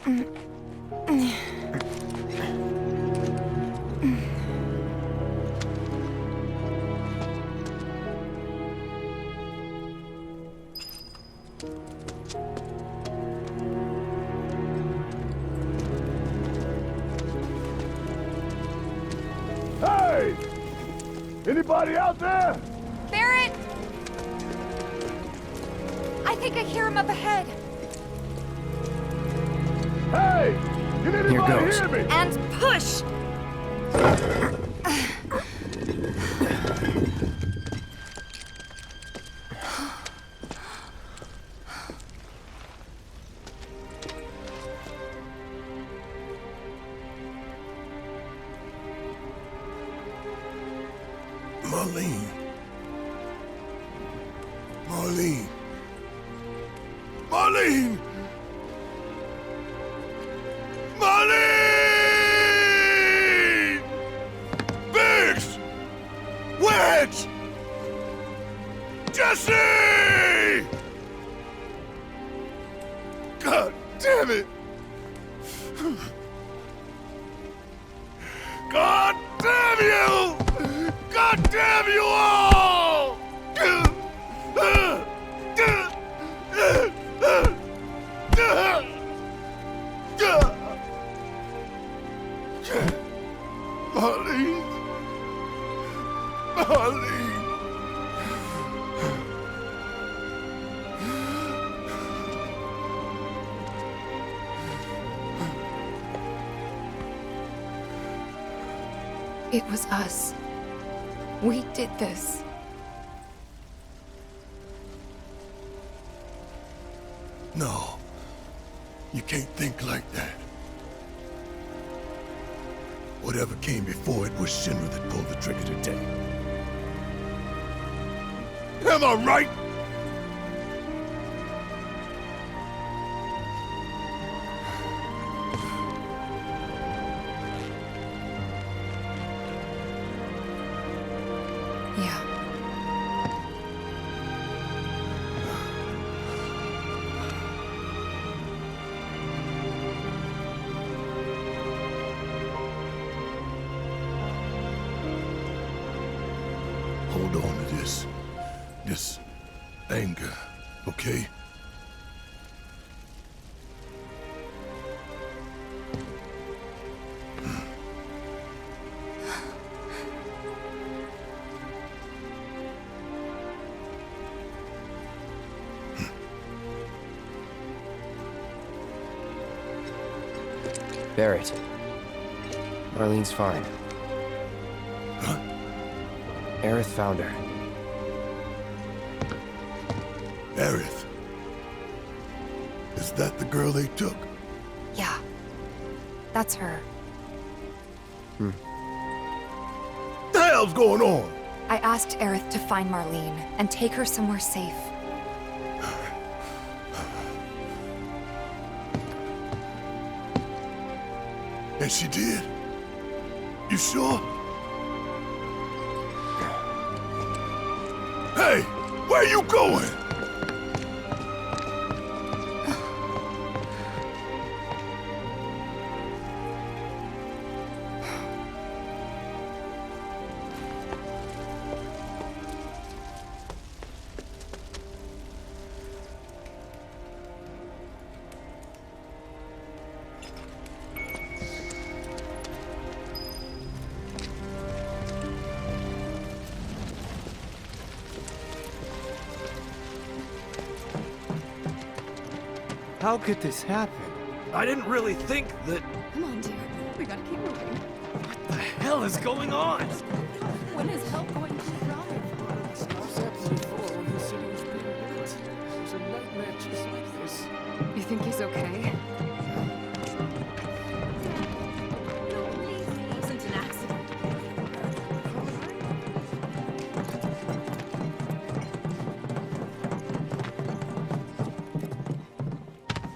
Hey! Anybody out there? Barrett! I think I hear him up ahead. Hey! Can anybody hear me? And push! Marlene. Marlene. Marlene! Marlene! Biggs! Wedge! Jesse! God damn it! God damn you! God damn you all! Marlene. Marlene. It was us. We did this. No. You can't think like that. Whatever came before it was Shinra that pulled the trigger today. Am I right? Yeah. Hold on to this anger, okay? Barrett. Marlene's fine. Huh? Aerith found her. Aerith. Is that the girl they took? Yeah. That's her. The hell's going on? I asked Aerith to find Marlene and take her somewhere safe. And she did? You sure? Hey, where you going? How could this happen? I didn't really think that... Come on, dear. We gotta keep moving. What the hell is going on? When is help going to arrive? There's a nightmare just like this. You think he's okay? No, please. It wasn't an accident.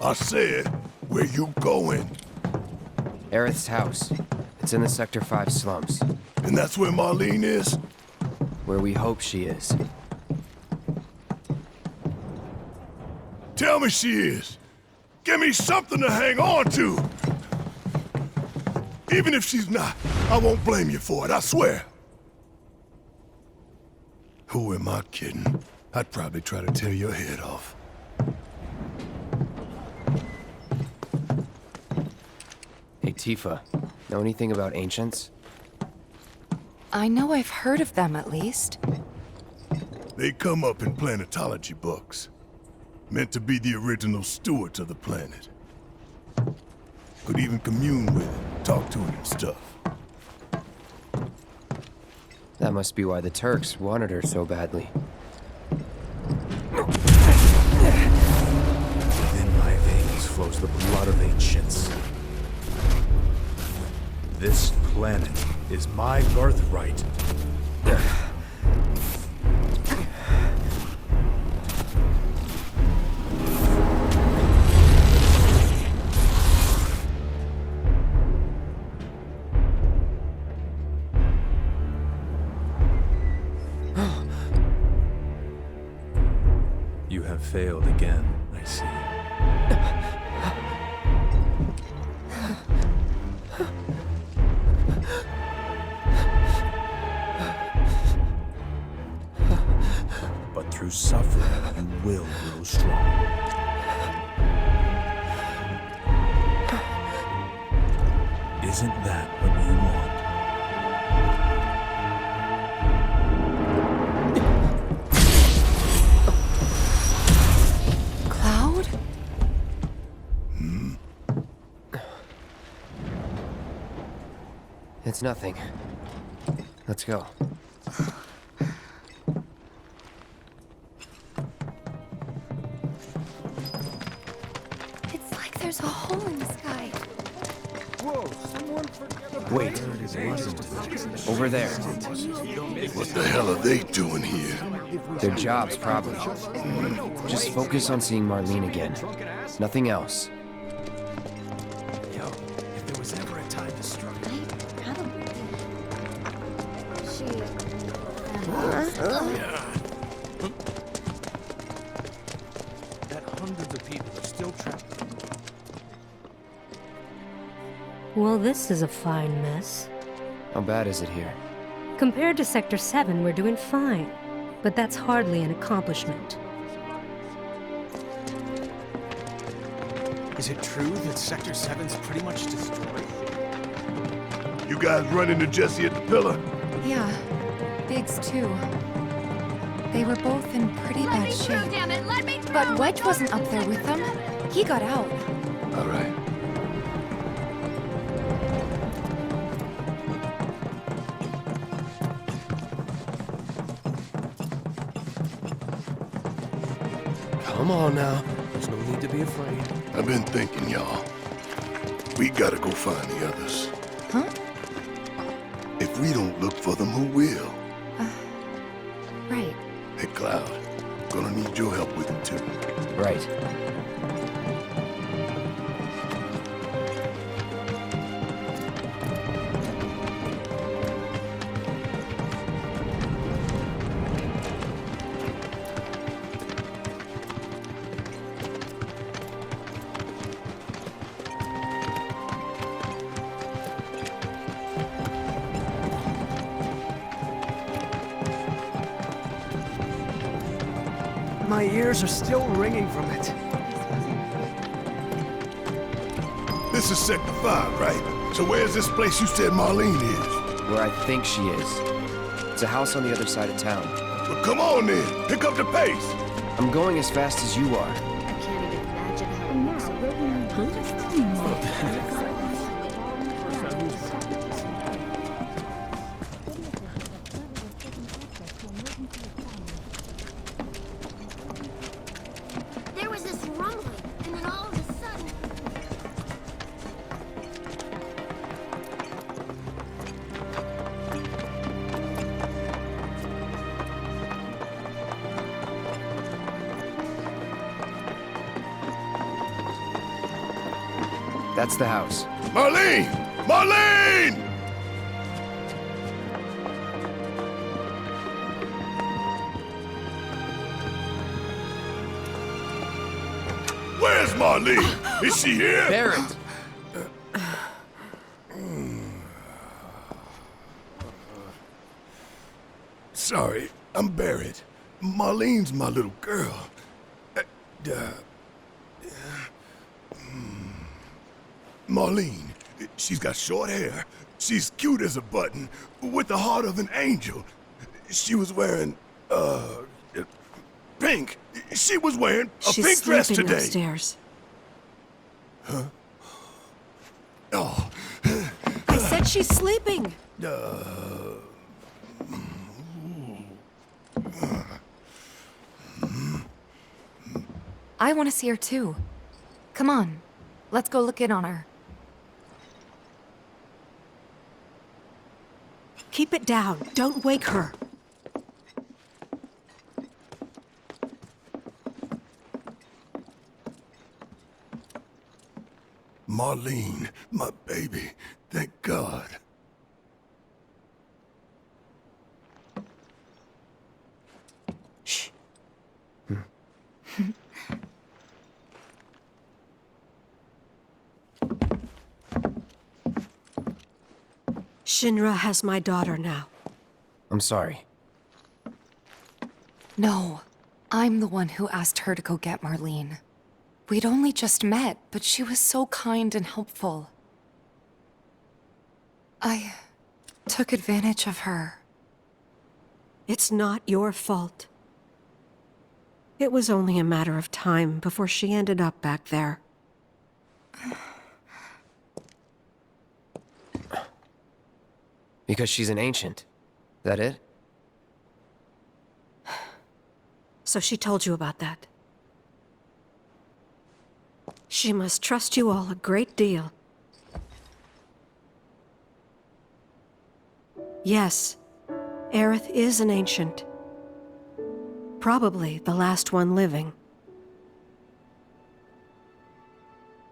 I said, where you going? Aerith's house. It's in the Sector 5 slums. And that's where Marlene is? Where we hope she is. Tell me she is. Give me something to hang on to! Even if she's not, I won't blame you for it, I swear. Who am I kidding? I'd probably try to tear your head off. Hey, Tifa. Know anything about ancients? I know I've heard of them at least. They come up in planetology books. Meant to be the original stewards of the planet. Could even commune with it, talk to it and stuff. That must be why the Turks wanted her so badly. Within my veins flows the blood of ancients. This planet is my birthright. You have failed again, I see. But through suffering, you will grow strong. Isn't that what you want? Cloud? It's nothing. Let's go. It's like there's a hole in the sky. Wait. Over there. What the hell are they doing here? Their jobs, probably. Just focus on seeing Marlene again. Nothing else. Yo, if there was ever a time to strike. That hundreds of people are still trapped. Well, this is a fine mess. How bad is it here? Compared to Sector 7, we're doing fine. But that's hardly an accomplishment. Is it true that Sector 7's pretty much destroyed? You guys run into Jesse at the pillar? Yeah, Biggs too. They were both in pretty Let bad me through, shape. damn it! Let me through! But Wedge wasn't up there with them. He got out. All right. Come on now. There's no need to be afraid. I've been thinking, y'all. We gotta go find the others. Huh? If we don't look for them, who will? Right. Hey, Cloud. Gonna need your help with it, too. Right. My ears are still ringing from it. This is Sector 5, right? So where's this place you said Marlene is? Where I think she is. It's a house on the other side of town. Well, come on then. Pick up the pace. I'm going as fast as you are. I can't even imagine how it looks. There was this rumbling, and then all of a sudden... That's the house. Marlene! Marlene! Where's Marlene, is she here? Barrett! Sorry, I'm Barrett. Marlene's my little girl. Marlene, she's got short hair. She's cute as a button, with the heart of an angel. She was wearing, pink. She was wearing a She's pink dress sleeping today. upstairs. Oh, I said she's sleeping. I want to see her too. Come on, let's go look in on her. Keep it down. Don't wake her. Marlene, my baby. Thank God. Shh. Shinra has my daughter now. I'm sorry. No, I'm the one who asked her to go get Marlene. We'd only just met, but she was so kind and helpful. I took advantage of her. It's not your fault. It was only a matter of time before she ended up back there. Because she's an ancient. That it? So she told you about that. She must trust you all a great deal. Yes, Aerith is an ancient. Probably the last one living.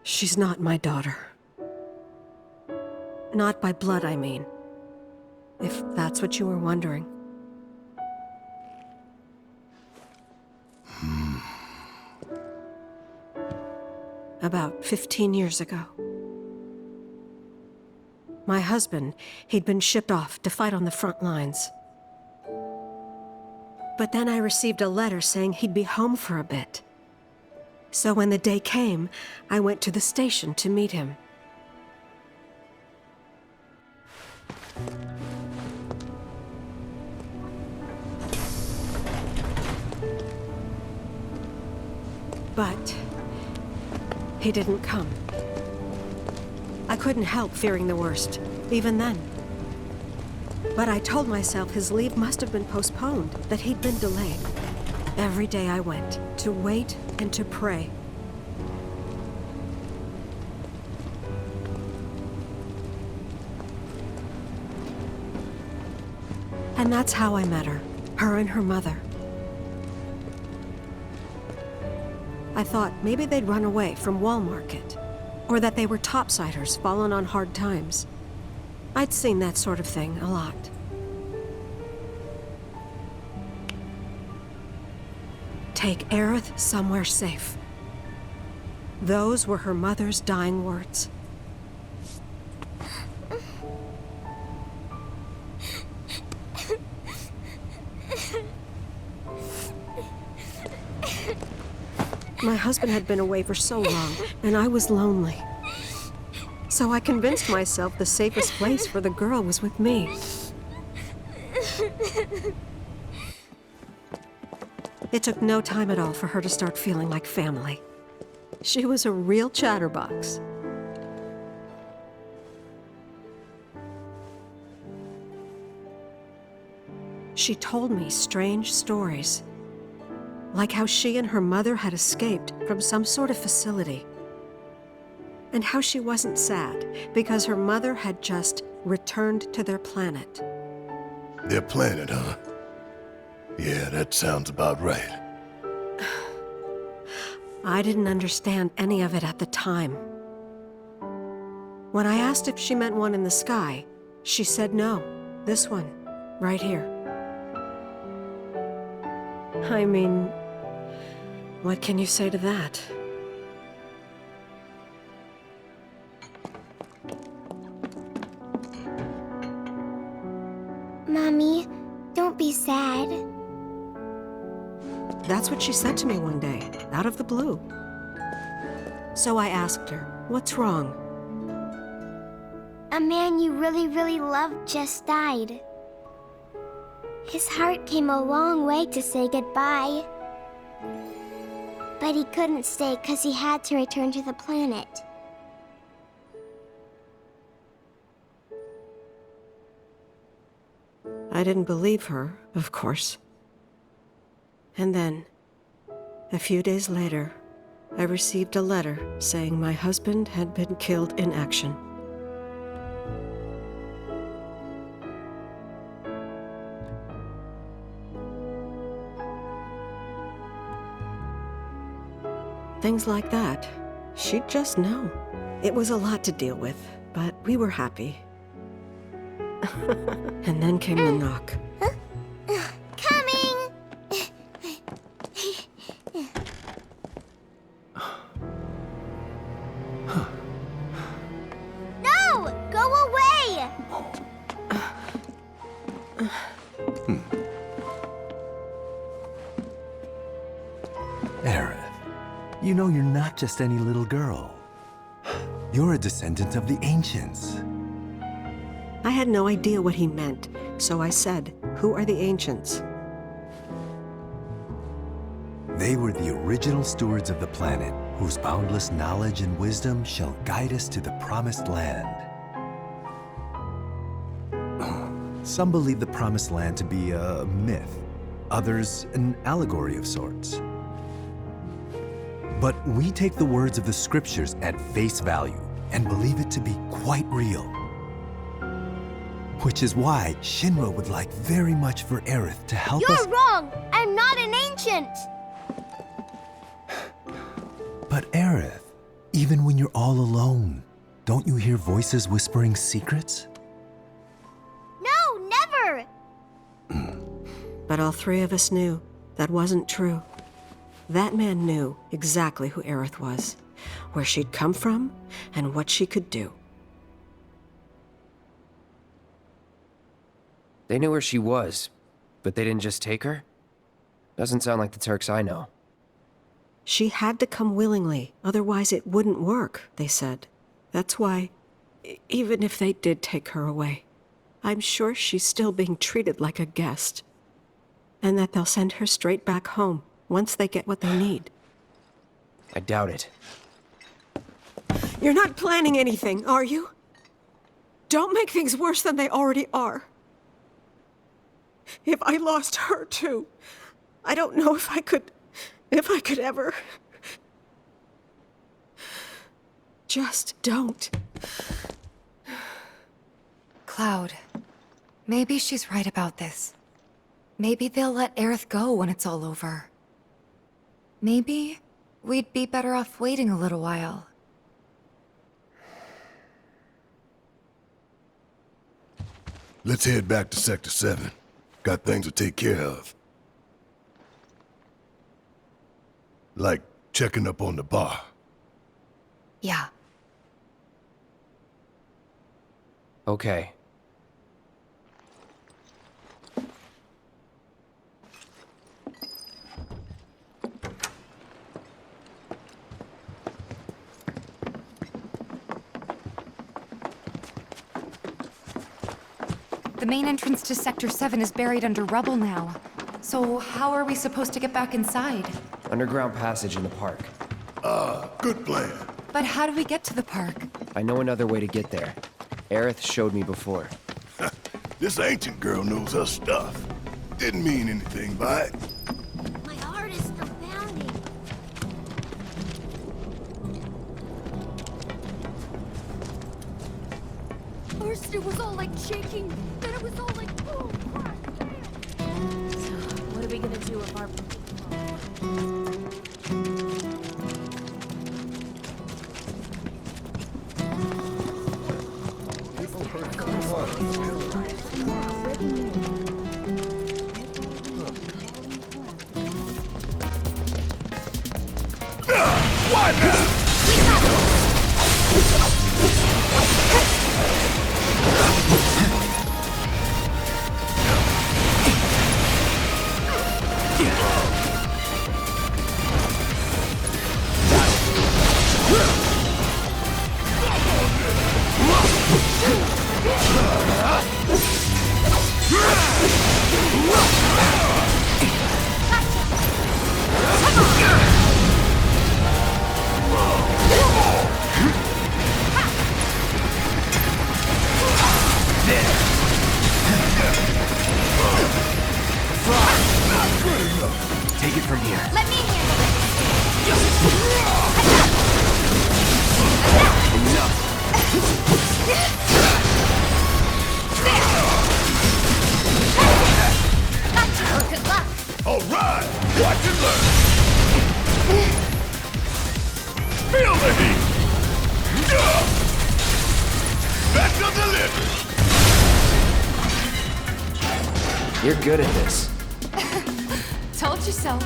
She's not my daughter. Not by blood, I mean. If that's what you were wondering. About 15 years ago. My husband, he'd been shipped off to fight on the front lines. But then I received a letter saying he'd be home for a bit. So when the day came, I went to the station to meet him. But he didn't come. I couldn't help fearing the worst, even then. But I told myself his leave must have been postponed, that he'd been delayed. Every day I went, to wait and to pray. And that's how I met her and her mother. I thought maybe they'd run away from Wall Market, or that they were topsiders fallen on hard times. I'd seen that sort of thing a lot. Take Aerith somewhere safe. Those were her mother's dying words. My husband had been away for so long, and I was lonely. So I convinced myself the safest place for the girl was with me. It took no time at all for her to start feeling like family. She was a real chatterbox. She told me strange stories. Like how she and her mother had escaped from some sort of facility. And how she wasn't sad because her mother had just returned to their planet. Their planet, huh? Yeah, that sounds about right. I didn't understand any of it at the time. When I asked if she meant one in the sky, she said no. This one, right here. I mean, what can you say to that? she sad? That's what she said to me one day, out of the blue. So I asked her, what's wrong? A man you really, really loved just died. His heart came a long way to say goodbye. But he couldn't stay because he had to return to the planet. I didn't believe her, of course. And then, a few days later, I received a letter saying my husband had been killed in action. Things like that, she'd just know. It was a lot to deal with, but we were happy. And then came the knock. Coming! No! Go away! Aerith, you know you're not just any little girl. You're a descendant of the Ancients. I had no idea what he meant, so I said, "Who are the Ancients?" They were the original stewards of the planet, whose boundless knowledge and wisdom shall guide us to the Promised Land. Some believe the Promised Land to be a myth, others an allegory of sorts. But we take the words of the scriptures at face value and believe it to be quite real. Which is why Shinra would like very much for Aerith to help us— You're wrong! I'm not an ancient! But Aerith, even when you're all alone, don't you hear voices whispering secrets? No, never! But all three of us knew that wasn't true. That man knew exactly who Aerith was, where she'd come from, and what she could do. They knew where she was, but they didn't just take her? Doesn't sound like the Turks I know. She had to come willingly, otherwise it wouldn't work, they said. That's why, even if they did take her away, I'm sure she's still being treated like a guest. And that they'll send her straight back home once they get what they need. I doubt it. You're not planning anything, are you? Don't make things worse than they already are. If I lost her too, I don't know if I could ever. Just don't. Cloud, maybe she's right about this. Maybe they'll let Aerith go when it's all over. Maybe we'd be better off waiting a little while. Let's head back to Sector 7. Got things to take care of. Like checking up on the bar. Yeah. Okay. The main entrance to Sector 7 is buried under rubble now. So how are we supposed to get back inside? Underground passage in the park. Good plan. But how do we get to the park? I know another way to get there. Aerith showed me before. This ancient girl knows her stuff. Didn't mean anything by it. My heart is still pounding. First it was all like shaking, then it was all like boom, crack, bam. So, what are we gonna do if our... What now? You're good at this. Told you so.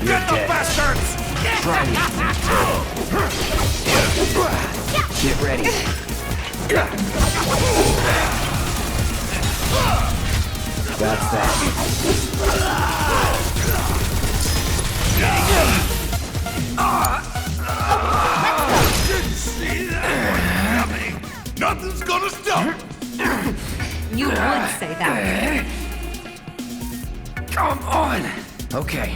Get the bastards! Try me. Get ready. That's that. Didn't see that one coming. Nothing's gonna stop. You would say that. Come on! Okay.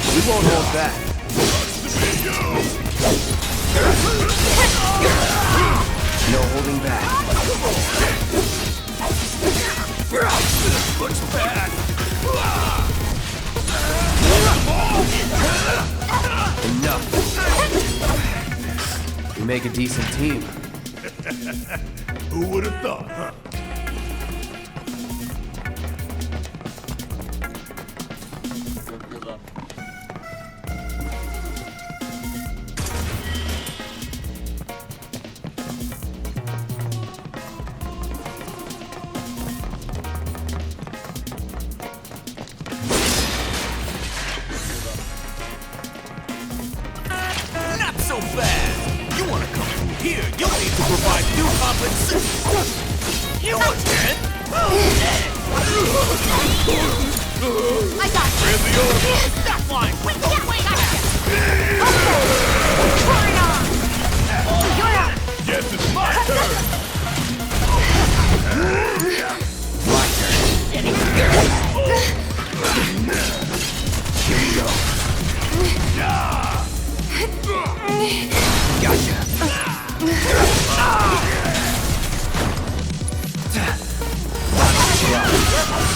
We won't hold back. No holding back. Looks bad. Enough. We make a decent team. Who would have thought, huh? Not so bad. You want to come through here, you'll need to provide new compensation. You again? I got you. Stop line. Wait, don't wait. Hurry on. You're up. Yes, it's my turn. My turn. Here we go. Gotcha.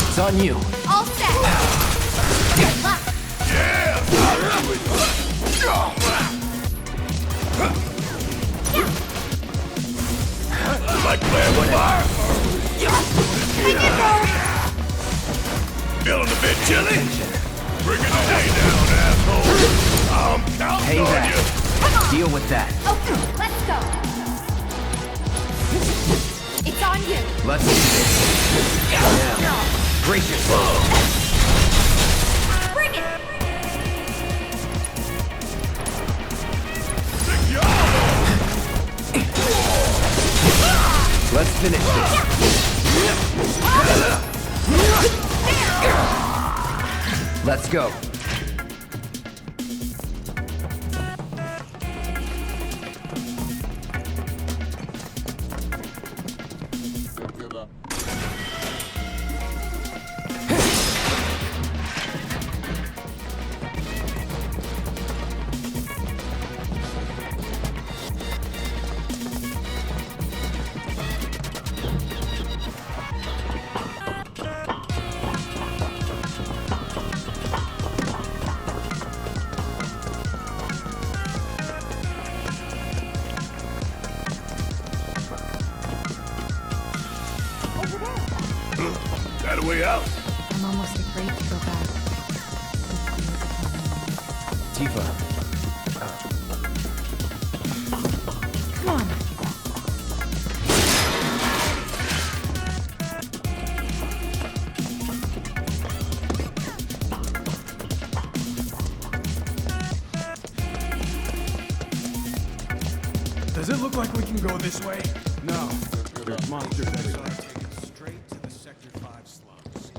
It's on you. All set. Good luck. Like playing with fire. Feeling a bit chilly? Bring it day down, asshole. I'm counting Hey on back. you. Deal with that. Okay, let's go. It's on you. Let's do this. Now, brace yourself. Bring it. Let's finish this. Let's go. That a way out? I'm almost afraid to go back. Tifa. Come on. look like we can go this way? No, there's monsters everywhere. Straight to the Sector 5 slums.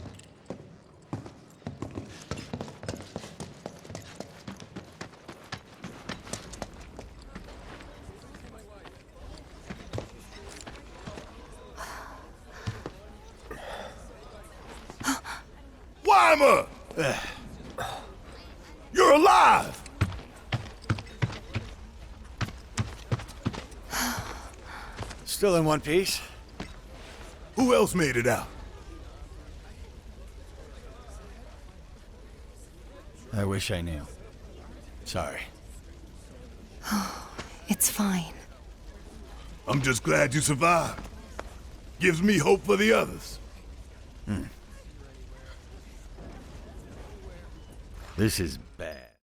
Weimer! You're alive! Still in one piece? Who else made it out? I wish I knew. Sorry. It's fine. I'm just glad you survived. Gives me hope for the others. This is bad.